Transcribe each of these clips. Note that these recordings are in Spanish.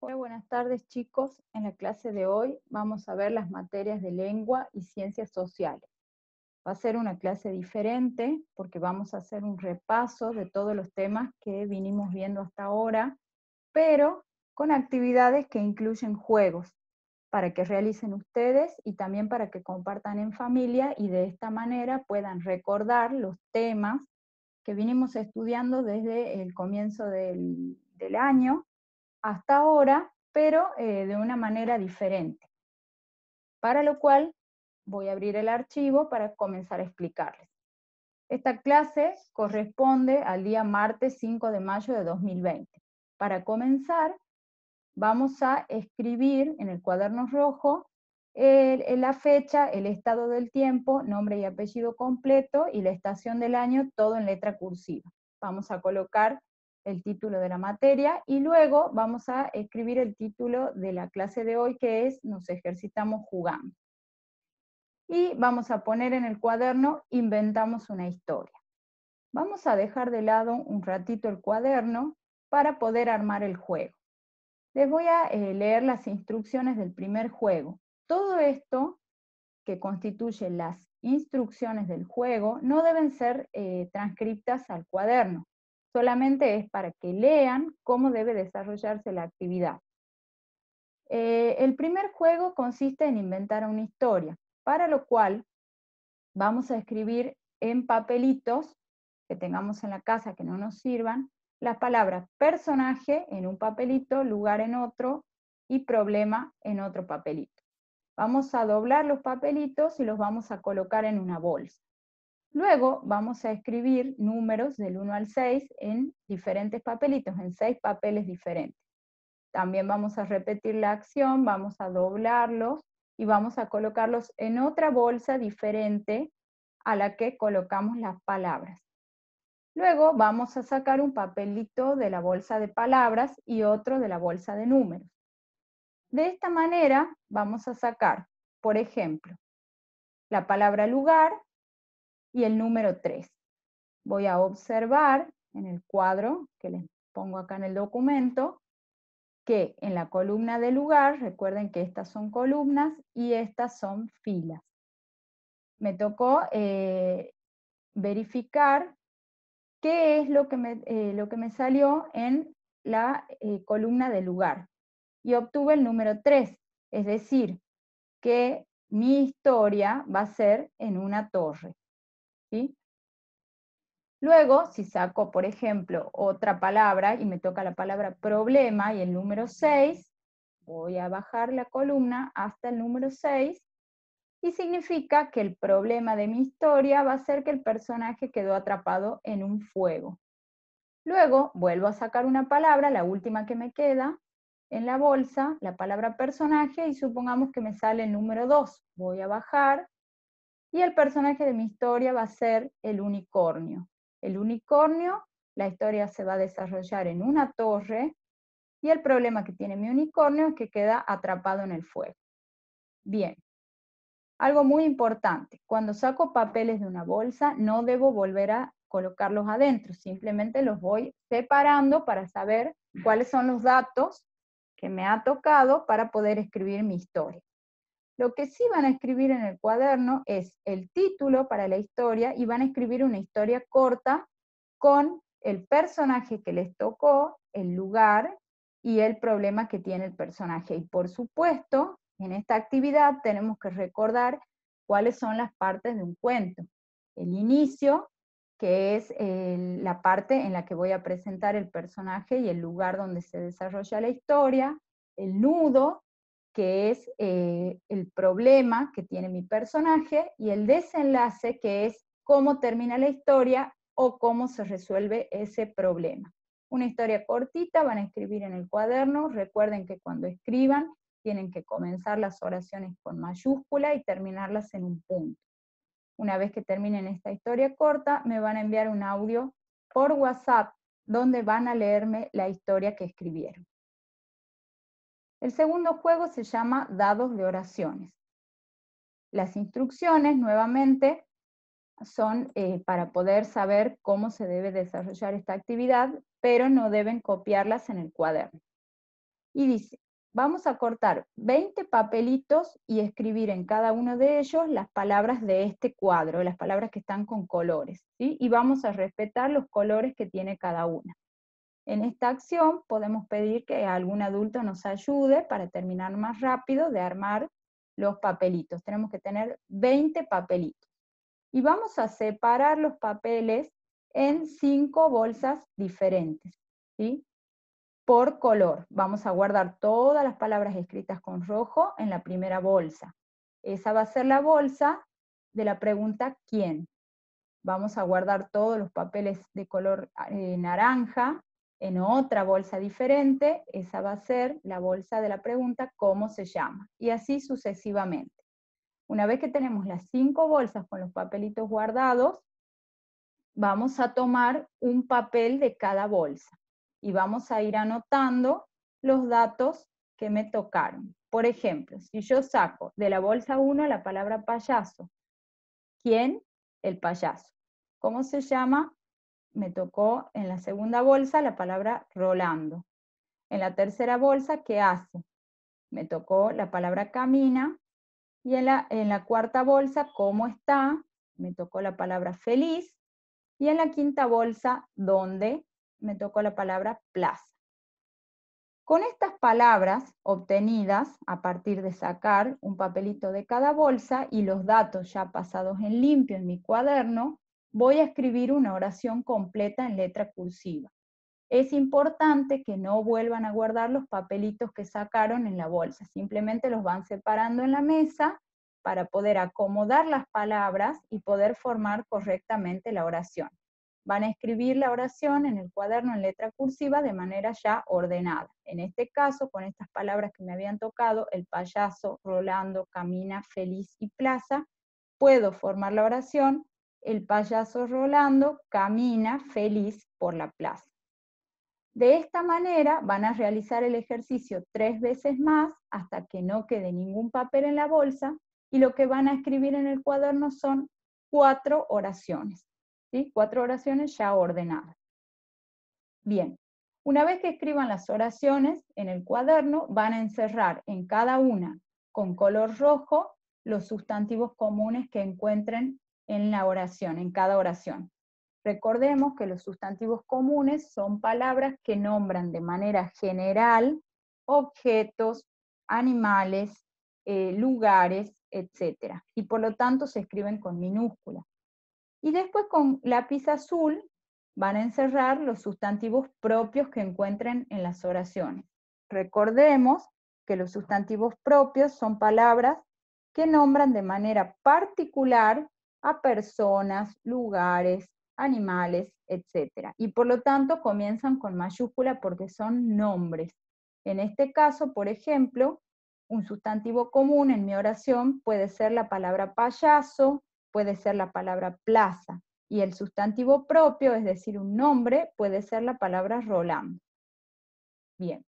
Hola, buenas tardes chicos. En la clase de hoy vamos a ver las materias de lengua y ciencias sociales. Va a ser una clase diferente porque vamos a hacer un repaso de todos los temas que vinimos viendo hasta ahora, pero con actividades que incluyen juegos para que realicen ustedes y también para que compartan en familia y de esta manera puedan recordar los temas que vinimos estudiando desde el comienzo del año hasta ahora, pero de una manera diferente. Para lo cual voy a abrir el archivo para comenzar a explicarles. Esta clase corresponde al día martes 5 de mayo de 2020. Para comenzar, vamos a escribir en el cuaderno rojo la fecha, el estado del tiempo, nombre y apellido completo y la estación del año, todo en letra cursiva. Vamos a colocar el título de la materia y luego vamos a escribir el título de la clase de hoy, que es Nos ejercitamos jugando. Y vamos a poner en el cuaderno Inventamos una historia. Vamos a dejar de lado un ratito el cuaderno para poder armar el juego. Les voy a leer las instrucciones del primer juego. Todo esto que constituye las instrucciones del juego no deben ser transcriptas al cuaderno. Solamente es para que lean cómo debe desarrollarse la actividad. El primer juego consiste en inventar una historia, para lo cual vamos a escribir en papelitos que tengamos en la casa que no nos sirvan, las palabras personaje en un papelito, lugar en otro y problema en otro papelito. Vamos a doblar los papelitos y los vamos a colocar en una bolsa. Luego vamos a escribir números del 1 al 6 en diferentes papelitos, en 6 papeles diferentes. También vamos a repetir la acción, vamos a doblarlos y vamos a colocarlos en otra bolsa diferente a la que colocamos las palabras. Luego vamos a sacar un papelito de la bolsa de palabras y otro de la bolsa de números. De esta manera vamos a sacar, por ejemplo, la palabra lugar y el número 3. Voy a observar en el cuadro que les pongo acá en el documento que en la columna de lugar, recuerden que estas son columnas y estas son filas. Me tocó verificar qué es lo que me salió en la columna de lugar. Y obtuve el número 3, es decir, que mi historia va a ser en una torre. ¿Sí? Luego, si saco, por ejemplo, otra palabra y me toca la palabra problema y el número 6, voy a bajar la columna hasta el número 6 y significa que el problema de mi historia va a ser que el personaje quedó atrapado en un fuego. Luego vuelvo a sacar una palabra, la última que me queda, en la bolsa, la palabra personaje, y supongamos que me sale el número 2. Voy a bajar, y el personaje de mi historia va a ser el unicornio. El unicornio, la historia se va a desarrollar en una torre, y el problema que tiene mi unicornio es que queda atrapado en el fuego. Bien. Algo muy importante, cuando saco papeles de una bolsa, no debo volver a colocarlos adentro, simplemente los voy separando para saber cuáles son los datos que me ha tocado para poder escribir mi historia. Lo que sí van a escribir en el cuaderno es el título para la historia y van a escribir una historia corta con el personaje que les tocó, el lugar y el problema que tiene el personaje. Y por supuesto, en esta actividad tenemos que recordar cuáles son las partes de un cuento. El inicio, que es la parte en la que voy a presentar el personaje y el lugar donde se desarrolla la historia, el nudo, que es el problema que tiene mi personaje, y el desenlace, que es cómo termina la historia o cómo se resuelve ese problema. Una historia cortita, van a escribir en el cuaderno. Recuerden que cuando escriban tienen que comenzar las oraciones con mayúscula y terminarlas en un punto. Una vez que terminen esta historia corta, me van a enviar un audio por WhatsApp donde van a leerme la historia que escribieron. El segundo juego se llama Dados de Oraciones. Las instrucciones, nuevamente, son para poder saber cómo se debe desarrollar esta actividad, pero no deben copiarlas en el cuaderno. Y dice, vamos a cortar 20 papelitos y escribir en cada uno de ellos las palabras de este cuadro, las palabras que están con colores, ¿sí? Y vamos a respetar los colores que tiene cada una. En esta acción podemos pedir que algún adulto nos ayude para terminar más rápido de armar los papelitos. Tenemos que tener 20 papelitos. Y vamos a separar los papeles en 5 bolsas diferentes, ¿sí? Por color. Vamos a guardar todas las palabras escritas con rojo en la primera bolsa. Esa va a ser la bolsa de la pregunta ¿quién? Vamos a guardar todos los papeles de color naranja en otra bolsa diferente. Esa va a ser la bolsa de la pregunta ¿cómo se llama? Y así sucesivamente. Una vez que tenemos las 5 bolsas con los papelitos guardados, vamos a tomar un papel de cada bolsa y vamos a ir anotando los datos que me tocaron. Por ejemplo, si yo saco de la bolsa 1 la palabra payaso, ¿quién? El payaso. ¿Cómo se llama? Me tocó en la segunda bolsa la palabra Rolando. En la tercera bolsa, ¿qué hace? Me tocó la palabra camina. Y en la cuarta bolsa, ¿cómo está? Me tocó la palabra feliz. Y en la quinta bolsa, ¿dónde? Me tocó la palabra plaza. Con estas palabras obtenidas a partir de sacar un papelito de cada bolsa y los datos ya pasados en limpio en mi cuaderno, voy a escribir una oración completa en letra cursiva. Es importante que no vuelvan a guardar los papelitos que sacaron en la bolsa, simplemente los van separando en la mesa para poder acomodar las palabras y poder formar correctamente la oración. Van a escribir la oración en el cuaderno en letra cursiva de manera ya ordenada. En este caso, con estas palabras que me habían tocado, el payaso, Rolando, camina, feliz y plaza, puedo formar la oración, el payaso Rolando camina feliz por la plaza. De esta manera van a realizar el ejercicio 3 veces más hasta que no quede ningún papel en la bolsa y lo que van a escribir en el cuaderno son 4 oraciones, ¿sí? 4 oraciones ya ordenadas. Bien, una vez que escriban las oraciones en el cuaderno, van a encerrar en cada una con color rojo los sustantivos comunes que encuentren en la oración, en cada oración. Recordemos que los sustantivos comunes son palabras que nombran de manera general objetos, animales, lugares, etc. Y por lo tanto se escriben con minúsculas. Y después con lápiz azul van a encerrar los sustantivos propios que encuentren en las oraciones. Recordemos que los sustantivos propios son palabras que nombran de manera particular a personas, lugares, animales, etc. Y por lo tanto comienzan con mayúscula porque son nombres. En este caso, por ejemplo, un sustantivo común en mi oración puede ser la palabra payaso, puede ser la palabra plaza, y el sustantivo propio, es decir, un nombre, puede ser la palabra Rolando. Bien.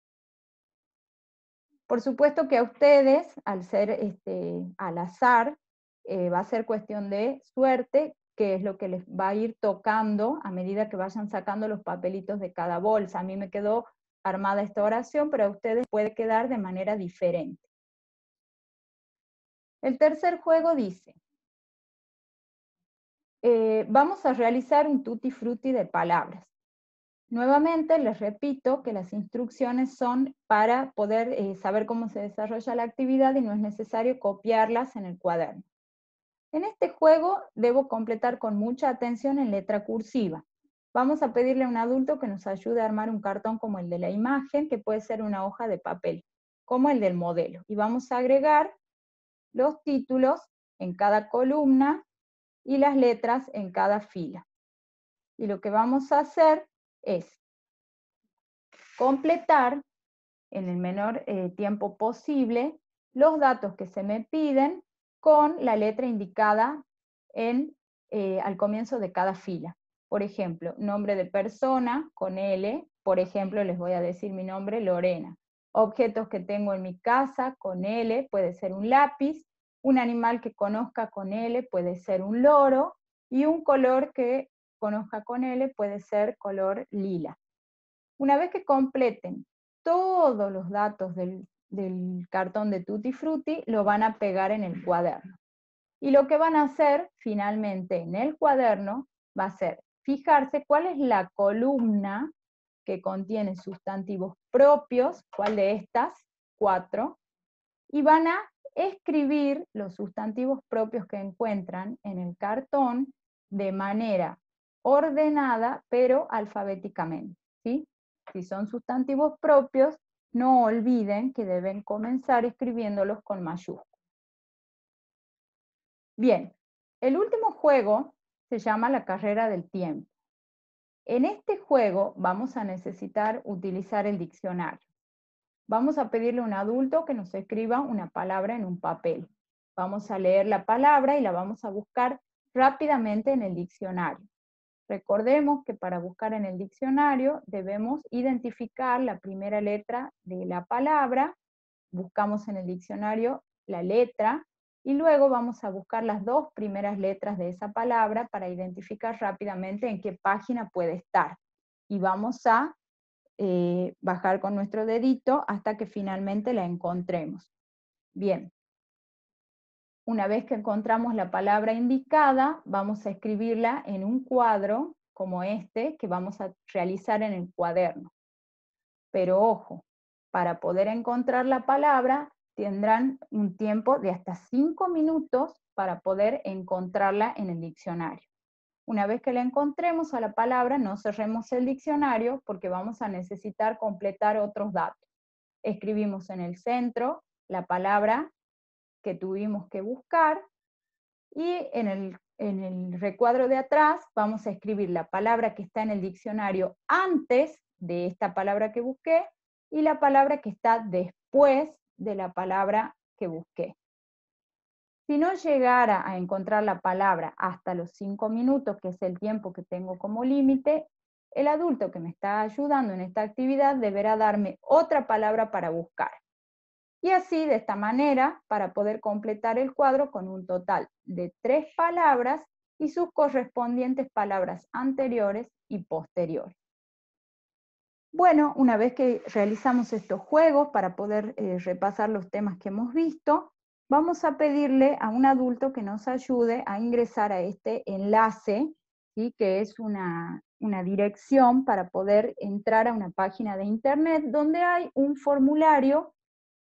Por supuesto que a ustedes, al ser al azar, va a ser cuestión de suerte, que es lo que les va a ir tocando a medida que vayan sacando los papelitos de cada bolsa. A mí me quedó armada esta oración, pero a ustedes puede quedar de manera diferente. El tercer juego dice, vamos a realizar un tutti frutti de palabras. Nuevamente les repito que las instrucciones son para poder saber cómo se desarrolla la actividad y no es necesario copiarlas en el cuaderno. En este juego debo completar con mucha atención en letra cursiva. Vamos a pedirle a un adulto que nos ayude a armar un cartón como el de la imagen, que puede ser una hoja de papel, como el del modelo. Y vamos a agregar los títulos en cada columna y las letras en cada fila. Y lo que vamos a hacer es completar en el menor tiempo posible los datos que se me piden con la letra indicada al comienzo de cada fila. Por ejemplo, nombre de persona con L, por ejemplo, les voy a decir mi nombre, Lorena. Objetos que tengo en mi casa con L, puede ser un lápiz, un animal que conozca con L, puede ser un loro, y un color que conozca con L puede ser color lila. Una vez que completen todos los datos del cartón de Tutti Frutti lo van a pegar en el cuaderno. Y lo que van a hacer finalmente en el cuaderno va a ser fijarse cuál es la columna que contiene sustantivos propios, cuál de estas, 4, y van a escribir los sustantivos propios que encuentran en el cartón de manera ordenada, pero alfabéticamente, ¿sí? Si son sustantivos propios, no olviden que deben comenzar escribiéndolos con mayúsculas. Bien, el último juego se llama la carrera del tiempo. En este juego vamos a necesitar utilizar el diccionario. Vamos a pedirle a un adulto que nos escriba una palabra en un papel. Vamos a leer la palabra y la vamos a buscar rápidamente en el diccionario. Recordemos que para buscar en el diccionario debemos identificar la primera letra de la palabra, buscamos en el diccionario la letra y luego vamos a buscar las 2 primeras letras de esa palabra para identificar rápidamente en qué página puede estar. Y vamos a bajar con nuestro dedito hasta que finalmente la encontremos. Bien. Una vez que encontramos la palabra indicada, vamos a escribirla en un cuadro como este que vamos a realizar en el cuaderno. Pero ojo, para poder encontrar la palabra tendrán un tiempo de hasta 5 minutos para poder encontrarla en el diccionario. Una vez que la encontremos a la palabra, no cerremos el diccionario porque vamos a necesitar completar otros datos. Escribimos en el centro la palabra que tuvimos que buscar y en el recuadro de atrás vamos a escribir la palabra que está en el diccionario antes de esta palabra que busqué y la palabra que está después de la palabra que busqué. Si no llegara a encontrar la palabra hasta los 5 minutos, que es el tiempo que tengo como límite, el adulto que me está ayudando en esta actividad deberá darme otra palabra para buscar. Y así, de esta manera, para poder completar el cuadro con un total de 3 palabras y sus correspondientes palabras anteriores y posteriores. Bueno, una vez que realizamos estos juegos para poder repasar los temas que hemos visto, vamos a pedirle a un adulto que nos ayude a ingresar a este enlace, ¿sí? Que es una dirección para poder entrar a una página de internet donde hay un formulario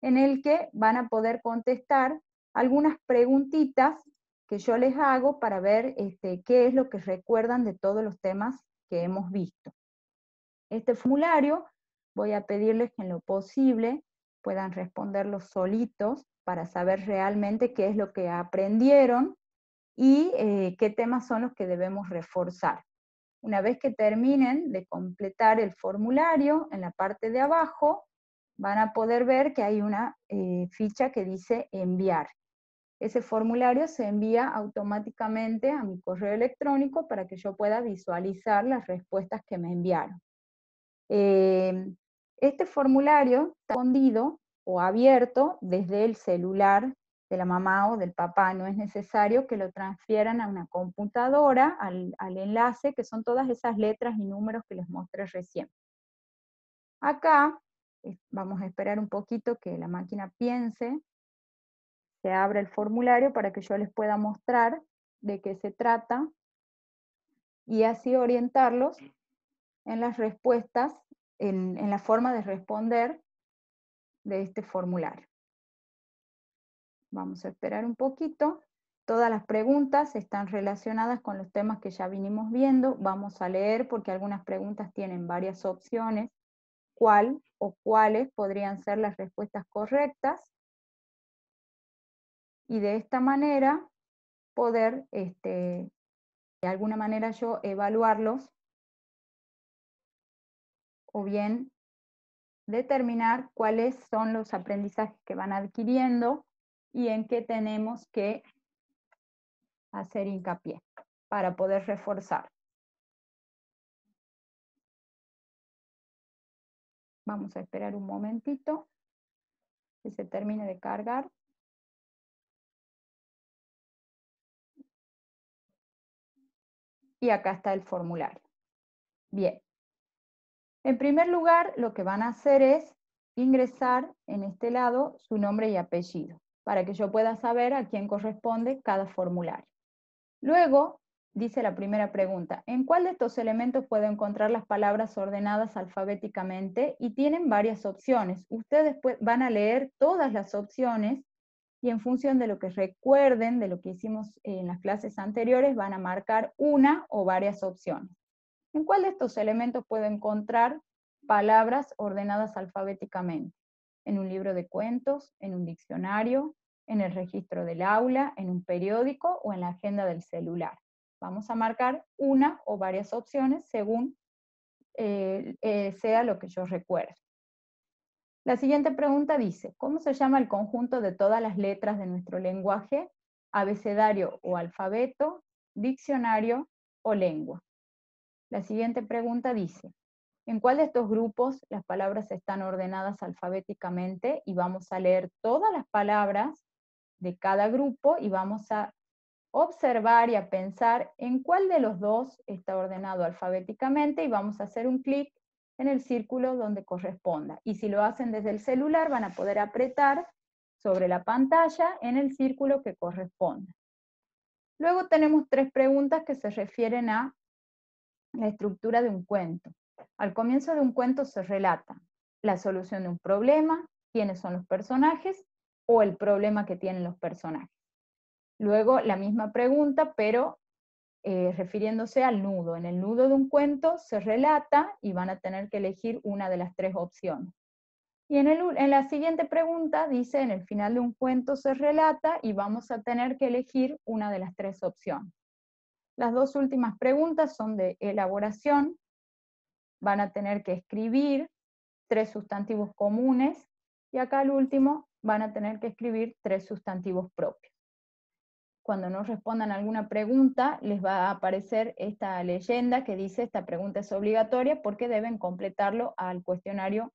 en el que van a poder contestar algunas preguntitas que yo les hago para ver qué es lo que recuerdan de todos los temas que hemos visto. Este formulario voy a pedirles que en lo posible puedan responderlo solitos para saber realmente qué es lo que aprendieron y qué temas son los que debemos reforzar. Una vez que terminen de completar el formulario, en la parte de abajo van a poder ver que hay una ficha que dice enviar. Ese formulario se envía automáticamente a mi correo electrónico para que yo pueda visualizar las respuestas que me enviaron. Este formulario está escondido o abierto desde el celular de la mamá o del papá. No es necesario que lo transfieran a una computadora, al enlace, que son todas esas letras y números que les mostré recién. Acá vamos a esperar un poquito que la máquina piense, se abre el formulario para que yo les pueda mostrar de qué se trata y así orientarlos en las respuestas, en la forma de responder de este formulario. Vamos a esperar un poquito. Todas las preguntas están relacionadas con los temas que ya vinimos viendo. Vamos a leer porque algunas preguntas tienen varias opciones. ¿Cuál o cuáles podrían ser las respuestas correctas? Y de esta manera poder, de alguna manera yo evaluarlos o bien determinar cuáles son los aprendizajes que van adquiriendo y en qué tenemos que hacer hincapié para poder reforzar. Vamos a esperar un momentito que se termine de cargar. Y acá está el formulario. Bien. En primer lugar, lo que van a hacer es ingresar en este lado su nombre y apellido, para que yo pueda saber a quién corresponde cada formulario. Luego, dice la primera pregunta, ¿en cuál de estos elementos puedo encontrar las palabras ordenadas alfabéticamente? Y tienen varias opciones. Ustedes van a leer todas las opciones y en función de lo que recuerden, de lo que hicimos en las clases anteriores, van a marcar una o varias opciones. ¿En cuál de estos elementos puedo encontrar palabras ordenadas alfabéticamente? ¿En un libro de cuentos, en un diccionario, en el registro del aula, en un periódico o en la agenda del celular? Vamos a marcar una o varias opciones según sea lo que yo recuerde. La siguiente pregunta dice, ¿cómo se llama el conjunto de todas las letras de nuestro lenguaje? Abecedario o alfabeto, diccionario o lengua. La siguiente pregunta dice, ¿en cuál de estos grupos las palabras están ordenadas alfabéticamente? Y vamos a leer todas las palabras de cada grupo y vamos a observar y a pensar en cuál de los dos está ordenado alfabéticamente y vamos a hacer un clic en el círculo donde corresponda. Y si lo hacen desde el celular van a poder apretar sobre la pantalla en el círculo que corresponda. Luego tenemos tres preguntas que se refieren a la estructura de un cuento. Al comienzo de un cuento se relata la solución de un problema, quiénes son los personajes o el problema que tienen los personajes. Luego la misma pregunta, pero refiriéndose al nudo. En el nudo de un cuento se relata y van a tener que elegir una de las tres opciones. Y en la siguiente pregunta dice, en el final de un cuento se relata y vamos a tener que elegir una de las tres opciones. Las dos últimas preguntas son de elaboración, van a tener que escribir tres sustantivos comunes y acá al último van a tener que escribir tres sustantivos propios. Cuando no respondan alguna pregunta, les va a aparecer esta leyenda que dice esta pregunta es obligatoria porque deben completarlo al cuestionario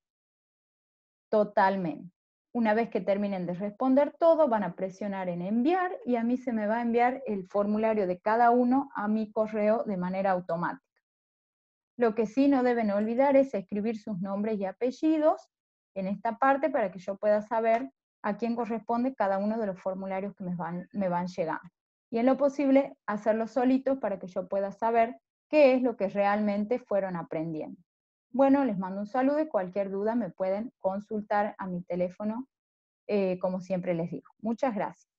totalmente. Una vez que terminen de responder todo, van a presionar en enviar y a mí se me va a enviar el formulario de cada uno a mi correo de manera automática. Lo que sí no deben olvidar es escribir sus nombres y apellidos en esta parte para que yo pueda saber a quién corresponde cada uno de los formularios que me van llegando. Y en lo posible, hacerlo solitos para que yo pueda saber qué es lo que realmente fueron aprendiendo. Bueno, les mando un saludo y cualquier duda me pueden consultar a mi teléfono, como siempre les digo. Muchas gracias.